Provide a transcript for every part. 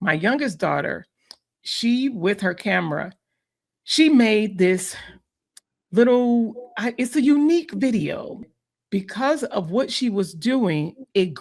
my youngest daughter, she, with her camera, she made this it's a unique video. Because of what she was doing, it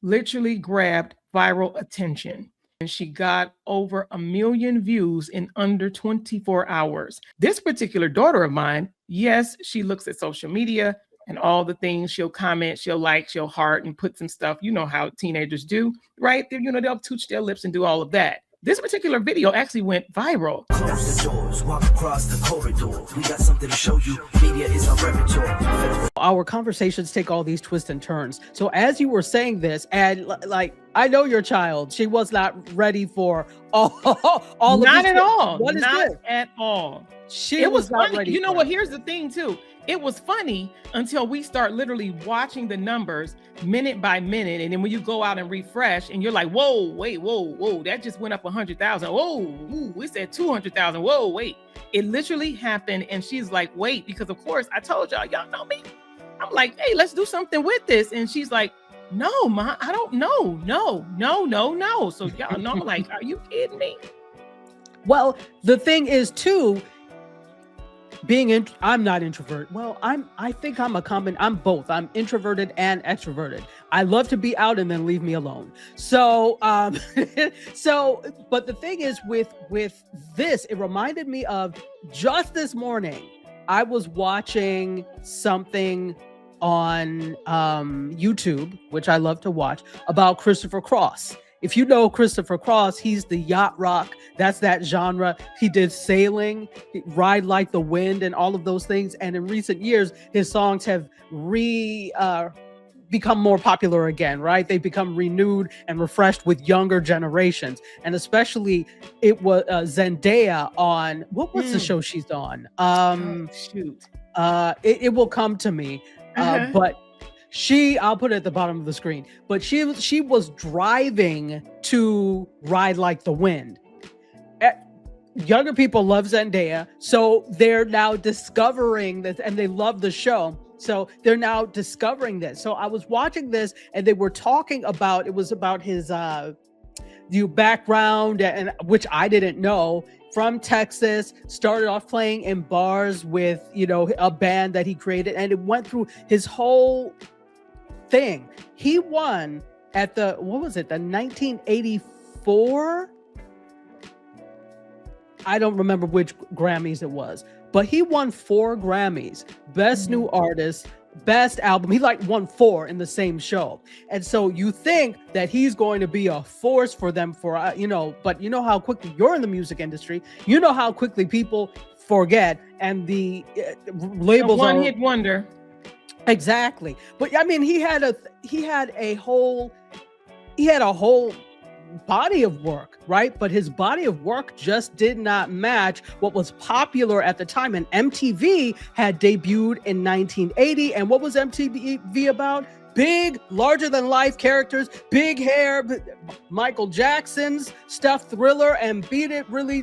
literally grabbed viral attention. And she got over 1 million views in under 24 hours. This particular daughter of mine, yes, she looks at social media and all the things. She'll comment, she'll like, she'll heart and put some stuff. You know how teenagers do, right? They'll touch their lips and do all of that. This particular video actually went viral. Close the doors, walk across the corridor. We got something to show you. Media is our repertoire. Our conversations take all these twists and turns. So as you were saying this, and like, I know your child, she was not ready for all of Not this. at all. What is not this? At all. It was not funny. ready. You know what? Here's the thing too. It was funny until we start literally watching the numbers minute by minute. And then when you go out and refresh and you're like, whoa, wait, whoa, that just went up 100,000. Whoa, ooh, we said 200,000. Whoa, wait. It literally happened. And she's like, wait, because of course I told y'all know me. I'm like, hey, let's do something with this. And she's like, no, Ma, I don't know. No. So y'all know, I'm like, are you kidding me? Well, the thing is too, I'm not introvert. Well, I think I'm I'm both. I'm introverted and extroverted. I love to be out and then leave me alone. So, but the thing is with this, it reminded me of just this morning, I was watching something on YouTube, which I love to watch, about Christopher Cross. If you know Christopher Cross, he's the yacht rock. That's that genre. He did Sailing, Ride Like the Wind, and all of those things. And in recent years, his songs have become more popular again, right? They've become renewed and refreshed with younger generations. And especially it was Zendaya on, what's the show she's on? It will come to me. But I'll put it at the bottom of the screen, but she was driving to Ride Like the Wind. Younger people love Zendaya, so they're now discovering this, and they love the show. So they're now discovering this. So I was watching this, and they were talking about, it was about his background, and which I didn't know. From Texas, started off playing in bars with, a band that he created, and it went through his whole thing. He won at the 1984? I don't remember which Grammys it was, but he won 4 Grammys. Best New Artist, Best Album. He won 4 in the same show. And so you think that he's going to be a force for them but you know how quickly you're in the music industry, you know how quickly people forget, and the labels are one-hit wonder. Exactly. But I mean, he had a whole body of work, right? But his body of work just did not match what was popular at the time. And MTV had debuted in 1980. And what was MTV about? Big, larger than life characters, big hair. Michael Jackson's stuff, Thriller and Beat It really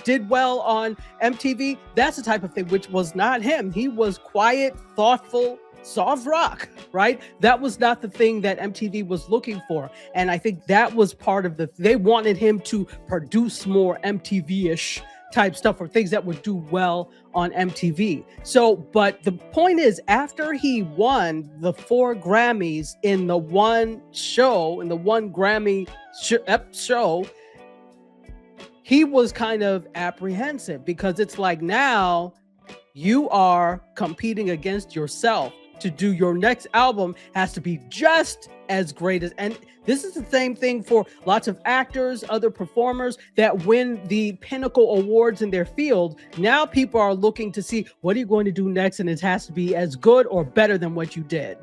did well on MTV. That's the type of thing, which was not him. He was quiet, thoughtful, soft rock, right? That was not the thing that MTV was looking for. And I think that was part of they wanted him to produce more MTV-ish type stuff, or things that would do well on MTV. So, but the point is, after he won the 4 Grammys in the one show, in the one Grammy show, he was kind of apprehensive, because it's like, now you are competing against yourself. To do your next album has to be just as great as, and this is the same thing for lots of actors, other performers that win the pinnacle awards in their field. Now people are looking to see, what are you going to do next? And it has to be as good or better than what you did.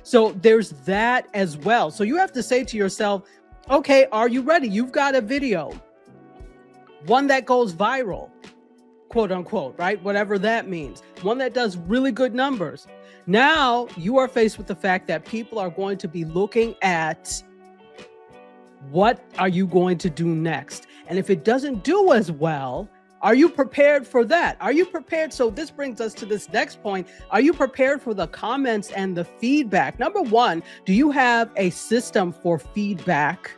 So there's that as well. So you have to say to yourself, okay, are you ready? You've got a video, one that goes viral, quote unquote, right? Whatever that means. One that does really good numbers. Now you are faced with the fact that people are going to be looking at, what are you going to do next? And if it doesn't do as well, are you prepared for that? Are you prepared? So this brings us to this next point. Are you prepared for the comments and the feedback? Number one, do you have a system for feedback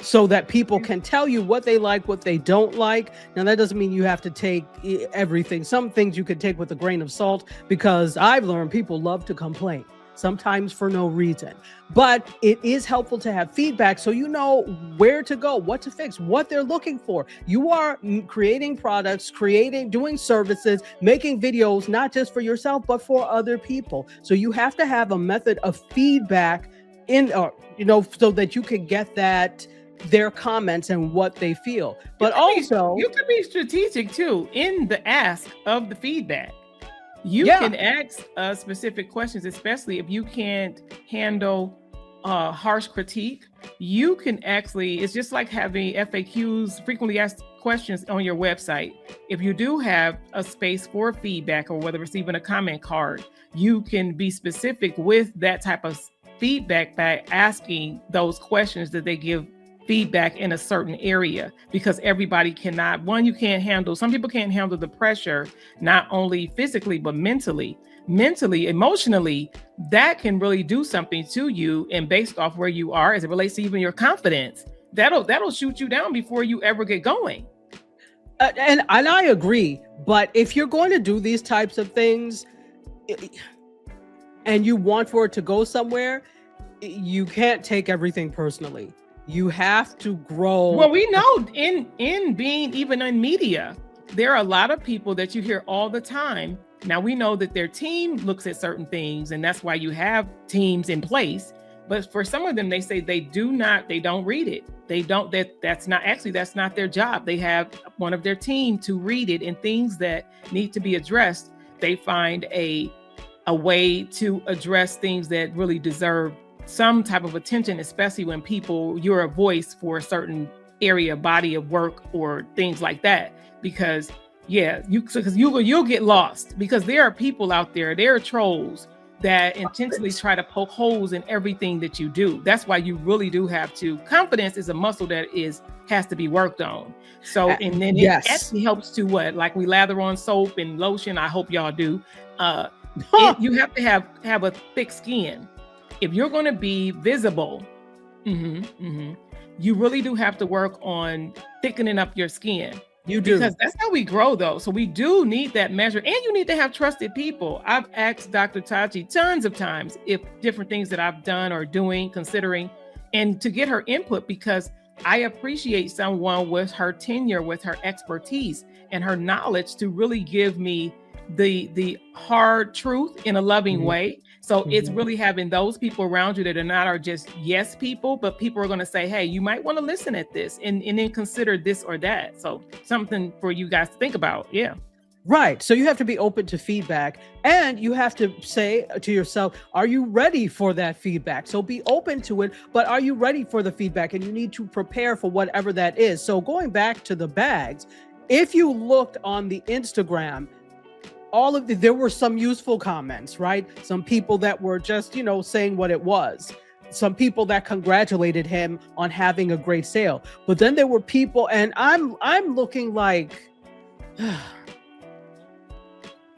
so that people can tell you what they like, what they don't like. Now, that doesn't mean you have to take everything. Some things you could take with a grain of salt, because I've learned people love to complain, sometimes for no reason. But it is helpful to have feedback so you know where to go, what to fix, what they're looking for. You are creating products, doing services, making videos, not just for yourself, but for other people. So you have to have a method of feedback so that you can get their comments and what they feel. But also, you can be strategic too in the ask of the feedback. You can ask specific questions, especially if you can't handle harsh critique. You can actually, it's just like having FAQs, frequently asked questions, on your website. If you do have a space for feedback, or whether it's even a comment card, you can be specific with that type of feedback by asking those questions that they give feedback in a certain area, because everybody cannot, some people can't handle the pressure, not only physically, but mentally, emotionally. That can really do something to you, and based off where you are as it relates to even your confidence, that'll shoot you down before you ever get going. And I agree, but if you're going to do these types of things and you want for it to go somewhere, you can't take everything personally. You have to grow. Well, we know in being even in media, there are a lot of people that you hear all the time. Now, we know that their team looks at certain things, and that's why you have teams in place. But for some of them, they say they don't read it. That's not their job. They have one of their team to read it, and things that need to be addressed, they find a way to address things that really deserve some type of attention, especially when you're a voice for a certain area, body of work, or things like that. Because you'll get lost, because there are people out there, there are trolls that intentionally try to poke holes in everything that you do. That's why you really do have to. Confidence is a muscle that has to be worked on. So, and then it actually helps to like we lather on soap and lotion. I hope y'all do. You have to have a thick skin. If you're going to be visible, you really do have to work on thickening up your skin. You do. Because that's how we grow, though. So we do need that measure, and you need to have trusted people. I've asked Dr. Tachi tons of times if different things that I've done or doing, considering, and to get her input, because I appreciate someone with her tenure, with her expertise and her knowledge, to really give me the hard truth in a loving way. So it's really having those people around you that are just yes people, but people are going to say, hey, you might want to listen at this and then consider this or that. So something for you guys to think about. Yeah. Right. So you have to be open to feedback, and you have to say to yourself, are you ready for that feedback? So be open to it, but are you ready for the feedback? And you need to prepare for whatever that is. So going back to the bags, if you looked on the Instagram, there were some useful comments, right? Some people that were just, saying what it was. Some people that congratulated him on having a great sale. But then there were people, and I'm looking like,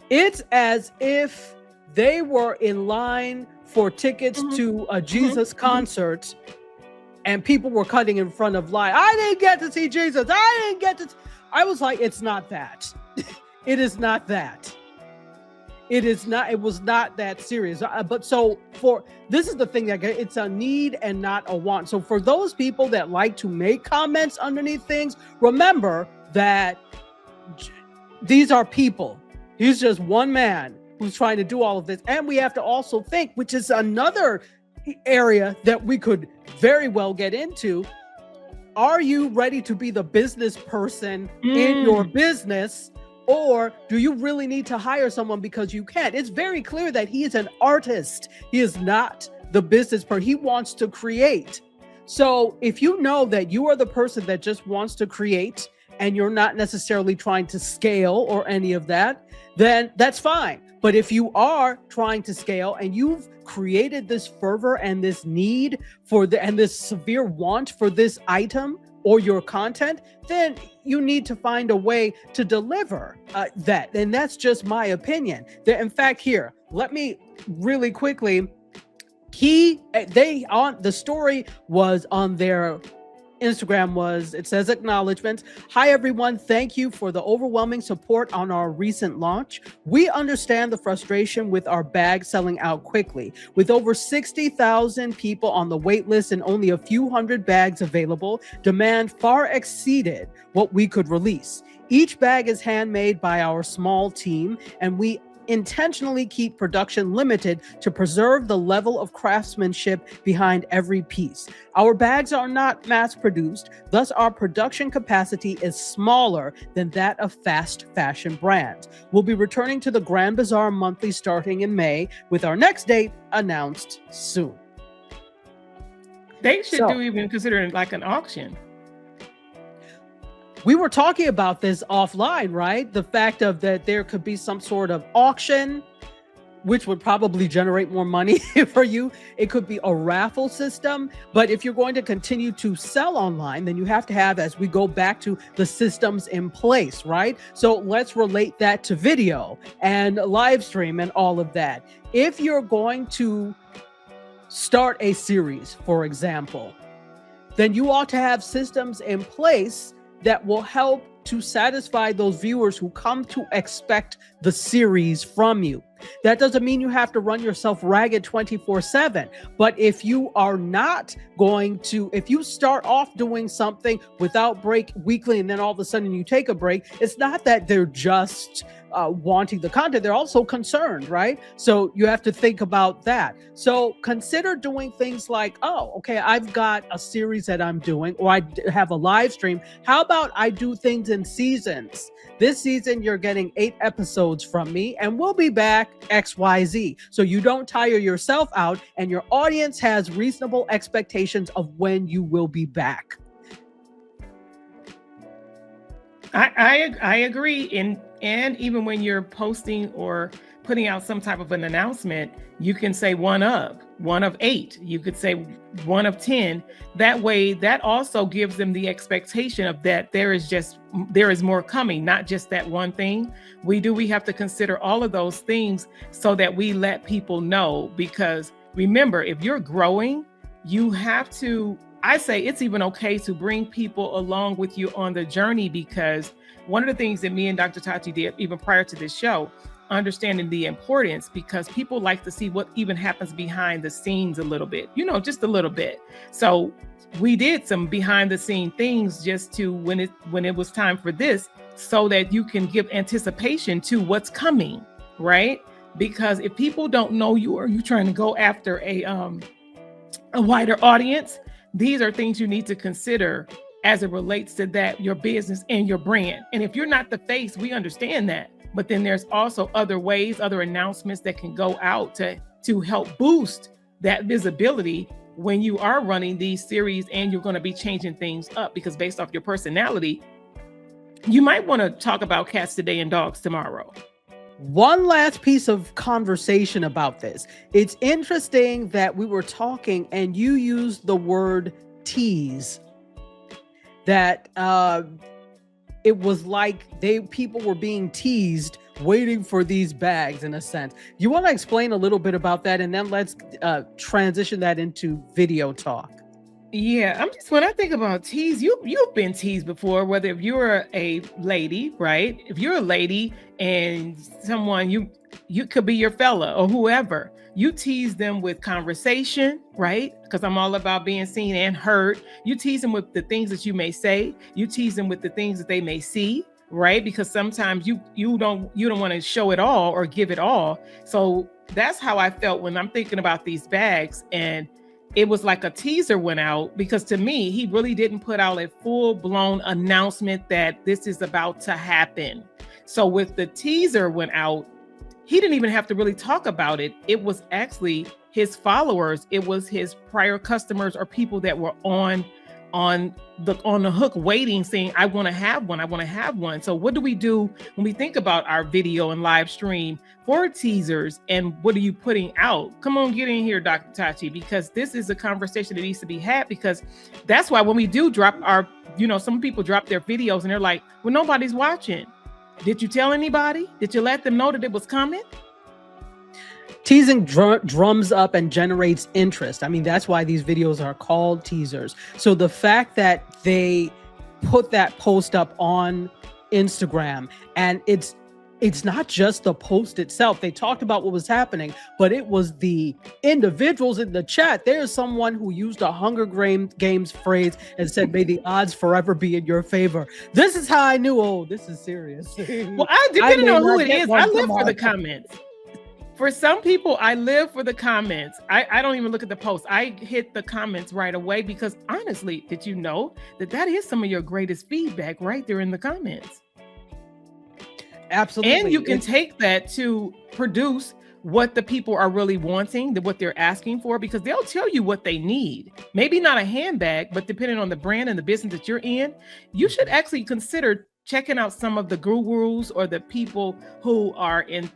it's as if they were in line for tickets to a Jesus concert, and people were cutting in front of line. I didn't get to see Jesus. I was like, it's not that. It is not that. It was not that serious. But this is the thing, that it's a need and not a want. So for those people that like to make comments underneath things, remember that these are people. He's just one man who's trying to do all of this. And we have to also think, which is another area that we could very well get into. Are you ready to be the business person in your business? Or do you really need to hire someone because you can't? It's very clear that he is an artist. He is not the business person. He wants to create. So if you know that you are the person that just wants to create, and you're not necessarily trying to scale or any of that, then that's fine. But if you are trying to scale, and you've created this fervor and this need and this severe want for this item or your content, then you need to find a way to deliver that. And that's just my opinion. In fact, here, let me really quickly, the story was on their Instagram was, it says acknowledgements. Hi, everyone. Thank you for the overwhelming support on our recent launch. We understand the frustration with our bag selling out quickly. With over 60,000 people on the wait list and only a few hundred bags available, demand far exceeded what we could release. Each bag is handmade by our small team, and we intentionally keep production limited to preserve the level of craftsmanship behind every piece. Our bags are not mass produced, thus our production capacity is smaller than that of fast fashion brands. We'll be returning to the Grand Bazaar monthly starting in May, with our next date announced soon. They should do even consider it like an auction. We were talking about this offline, right? The fact of that there could be some sort of auction, which would probably generate more money for you. It could be a raffle system. But if you're going to continue to sell online, then you have to have, as we go back to the systems in place, right? So let's relate that to video and live stream and all of that. If you're going to start a series, for example, then you ought to have systems in place that will help to satisfy those viewers who come to expect the series from you. That doesn't mean you have to run yourself ragged 24/7. But if you are not going to, if you start off doing something without break weekly and then all of a sudden you take a break, it's not that they're just wanting the content. They're also concerned, right? So you have to think about that. So consider doing things like, oh, okay, I've got a series that I'm doing, or I have a live stream. How about I do things in seasons? This season, you're getting 8 episodes from me, and we'll be back XYZ. So you don't tire yourself out, and your audience has reasonable expectations of when you will be back. I agree. And even when you're posting or putting out some type of an announcement, you can say one of 8. You could say one of 10. That way, that also gives them the expectation of that there is more coming, not just that one thing. We have to consider all of those things so that we let people know, because remember, if you're growing, you have to, I say it's even okay to bring people along with you on the journey, because one of the things that me and Dr. Tachi did even prior to this show, understanding the importance, because people like to see what even happens behind the scenes a little bit, just a little bit. So we did some behind the scene things just to when it was time for this, so that you can give anticipation to what's coming, right? Because if people don't know you, or you trying to go after a wider audience, these are things you need to consider as it relates to that, your business and your brand. And if you're not the face, we understand that. But then there's also other ways, other announcements that can go out to help boost that visibility when you are running these series and you're going to be changing things up, because based off your personality, you might want to talk about cats today and dogs tomorrow. One last piece of conversation about this. It's interesting that we were talking and you used the word tease. That it was like people were being teased, waiting for these bags in a sense. You want to explain a little bit about that, and then let's transition that into video talk. Yeah, when I think about tease, you've been teased before, whether if you're a lady, right? If you're a lady and someone you could be your fella or whoever, you tease them with conversation, right? Because I'm all about being seen and heard. You tease them with the things that you may say. You tease them with the things that they may see, right? Because sometimes you don't want to show it all or give it all. So that's how I felt when I'm thinking about these bags. And it was like a teaser went out, because to me, he really didn't put out a full-blown announcement that this is about to happen. So with the teaser went out, he didn't even have to really talk about it. It was actually his followers. It was his prior customers or people that were on the hook waiting, saying, I want to have one. I want to have one. So what do we do when we think about our video and live stream for teasers, and what are you putting out? Come on, get in here, Dr. Tachi, because this is a conversation that needs to be had, because that's why when we do drop our, some people drop their videos and they're like, well, nobody's watching. Did you tell anybody? Did you let them know that it was coming? Teasing drums up and generates interest. I mean, that's why these videos are called teasers. So the fact that they put that post up on Instagram, and it's not just the post itself. They talked about what was happening, but it was the individuals in the chat. There's someone who used a Hunger Games phrase and said, "May the odds forever be in your favor." This is how I knew, oh, this is serious. Well, depending on who it is, I live for the comments. For some people, I live for the comments. I don't even look at the post. I hit the comments right away because honestly, did you know that is some of your greatest feedback right there in the comments? Absolutely. And you can take that to produce what the people are really wanting, what they're asking for, because they'll tell you what they need. Maybe not a handbag, but depending on the brand and the business that you're in, you should actually consider checking out some of the gurus or the people who are in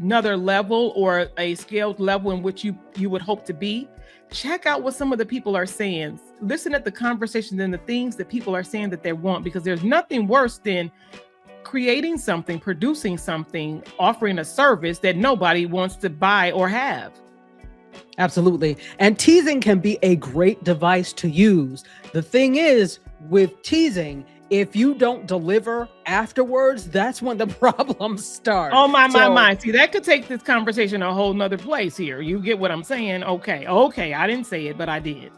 another level or a scaled level in which you would hope to be. Check out what some of the people are saying. Listen at the conversations and the things that people are saying that they want, because there's nothing worse than creating something, producing something, offering a service that nobody wants to buy or have. Absolutely. And teasing can be a great device to use. The thing is, with teasing, if you don't deliver afterwards, that's when the problems start. Oh, my. See, that could take this conversation a whole nother place here. You get what I'm saying? Okay. I didn't say it, but I did.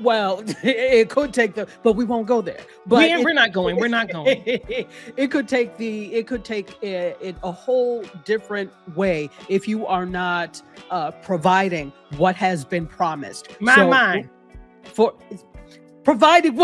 Well, it could take but we won't go there. But we're not going. We're not going. It could take it a whole different way if you are not providing what has been promised. Providing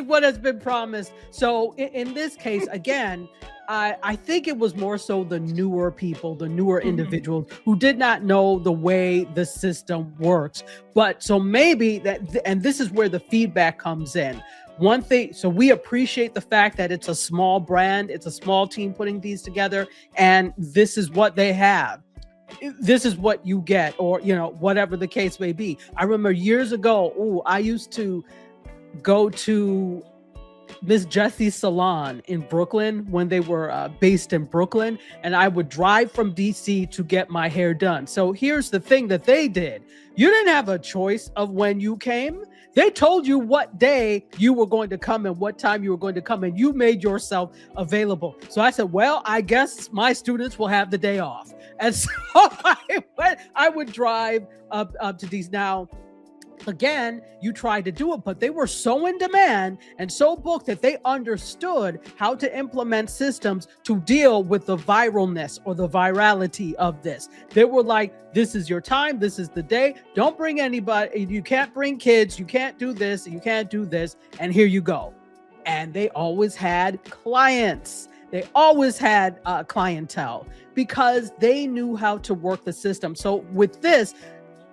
what has been promised. So in this case, again, I think it was more so the newer people, the newer individuals who did not know the way the system works. But so maybe and this is where the feedback comes in. One thing, so we appreciate the fact that it's a small brand, it's a small team putting these together, and this is what they have. This is what you get, or whatever the case may be. I remember years ago, I used to go to Miss Jessie's salon in Brooklyn when they were based in Brooklyn, and I would drive from DC to get my hair done. So here's the thing that they did. You didn't have a choice of when you came. They told you what day you were going to come and what time you were going to come, and you made yourself available. So I said, well, I guess my students will have the day off. And so I would drive up to these. Now, again, you tried to do it, but they were so in demand and so booked that they understood how to implement systems to deal with the viralness or the virality of this. They were like, this is your time. This is the day. Don't bring anybody. You can't bring kids. You can't do this. You can't do this. And here you go. And they always had clients. They always had clientele because they knew how to work the system. So with this,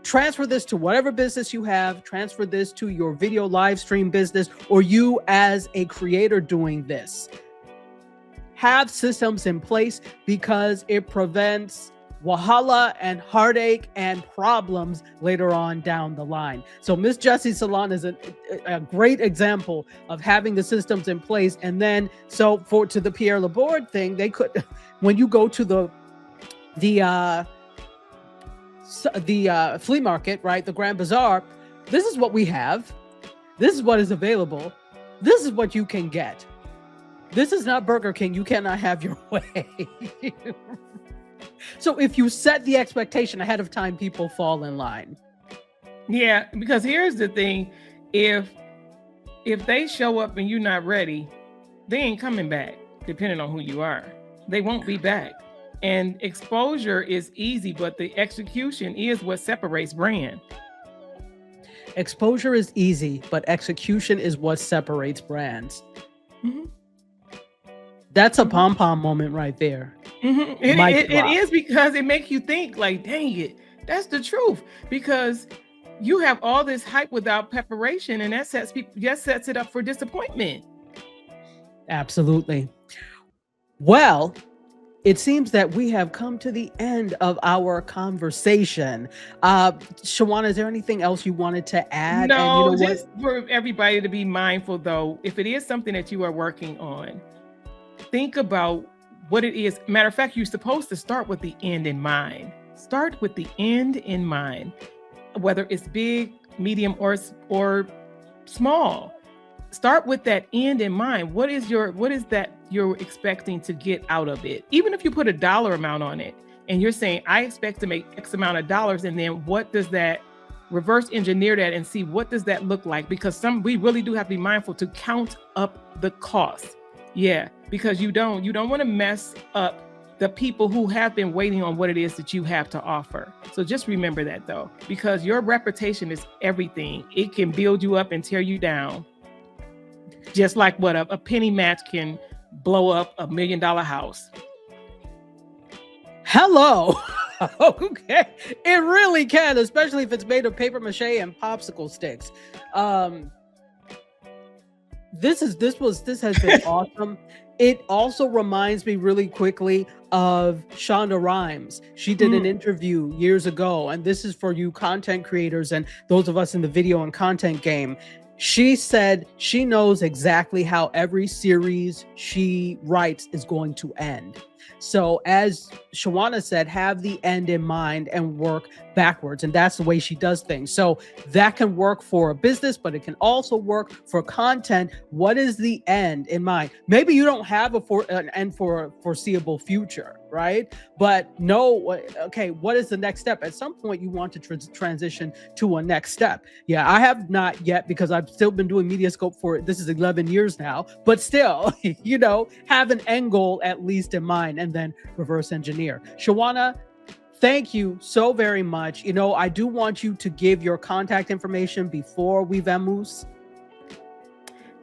transfer this to whatever business you have, transfer this to your video live stream business, or you as a creator doing this. Have systems in place because it prevents wahala and heartache and problems later on down the line. So Miss Jessie's salon is a great example of having the systems in place. And then, so to the Pierre Laborde thing, they could, when you go to the flea market, right? The Grand Bazaar, this is what we have. This is what is available. This is what you can get. This is not Burger King. You cannot have your way. So if you set the expectation ahead of time, people fall in line. Yeah, because here's the thing. If they show up and you're not ready, they ain't coming back, depending on who you are. They won't be back. And exposure is easy, but the execution is what separates brand. Exposure is easy, but execution is what separates brands. Mm-hmm. That's a pom-pom moment right there. Mm-hmm. It is, because it makes you think like, dang it, that's the truth. Because you have all this hype without preparation, and that sets it up for disappointment. Absolutely. Well, it seems that we have come to the end of our conversation. Shawanna, is there anything else you wanted to add? No, and just for everybody to be mindful, though, if it is something that you are working on, think about what it is. Matter of fact, you're supposed to start with the end in mind. Start with the end in mind, whether it's big, medium, or small. Start with that end in mind. What is that you're expecting to get out of it? Even if you put a dollar amount on it and you're saying, I expect to make X amount of dollars, and then what does that reverse engineer that and see what does that look like? Because we really do have to be mindful to count up the cost. Yeah, because you don't want to mess up the people who have been waiting on what it is that you have to offer. So just remember that, though, because your reputation is everything. It can build you up and tear you down. Just like what a penny match can blow up $1 million house. Hello. Okay. It really can, especially if it's made of paper mache and popsicle sticks. This has been awesome. It also reminds me really quickly of Shonda Rhimes. She did an interview years ago, and this is for you content creators and those of us in the video and content game. She said she knows exactly how every series she writes is going to end. So as Shawanna said, have the end in mind and work backwards. And that's the way she does things. So that can work for a business, but it can also work for content. What is the end in mind? Maybe you don't have an end for a foreseeable future, right? But know, okay, what is the next step? At some point, you want to transition to a next step. Yeah, I have not yet, because I've still been doing Mediascope for, this is 11 years now, but still, have an end goal at least in mind, and then reverse engineer. Shawanna, thank you so very much. I do want you to give your contact information before we vamos.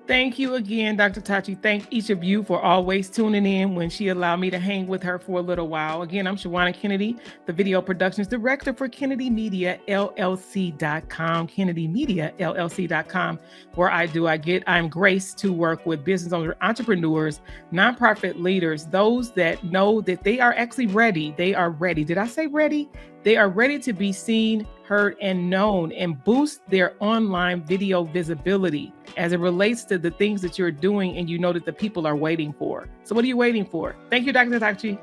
Thank you again, Dr. Tachi. Thank each of you for always tuning in when she allowed me to hang with her for a little while. Again, I'm Shawanna Kennedy, the video productions director for Kennedy Media LLC.com, Kennedy Media LLC.com, where I'm graced to work with business owners, entrepreneurs, nonprofit leaders, those that know that they are actually ready. They are ready. Did I say ready? They are ready to be seen, heard, and known, and boost their online video visibility as it relates to the things that you're doing and you know that the people are waiting for. So what are you waiting for? Thank you, Dr. Tachi.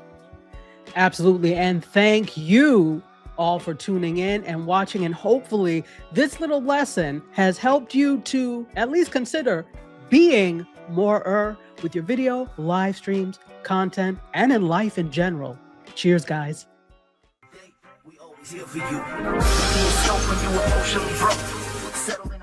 Absolutely. And thank you all for tuning in and watching. And hopefully this little lesson has helped you to at least consider being more with your video, live streams, content, and in life in general. Cheers, guys. We always here for you. When you emotionally broke, settle in.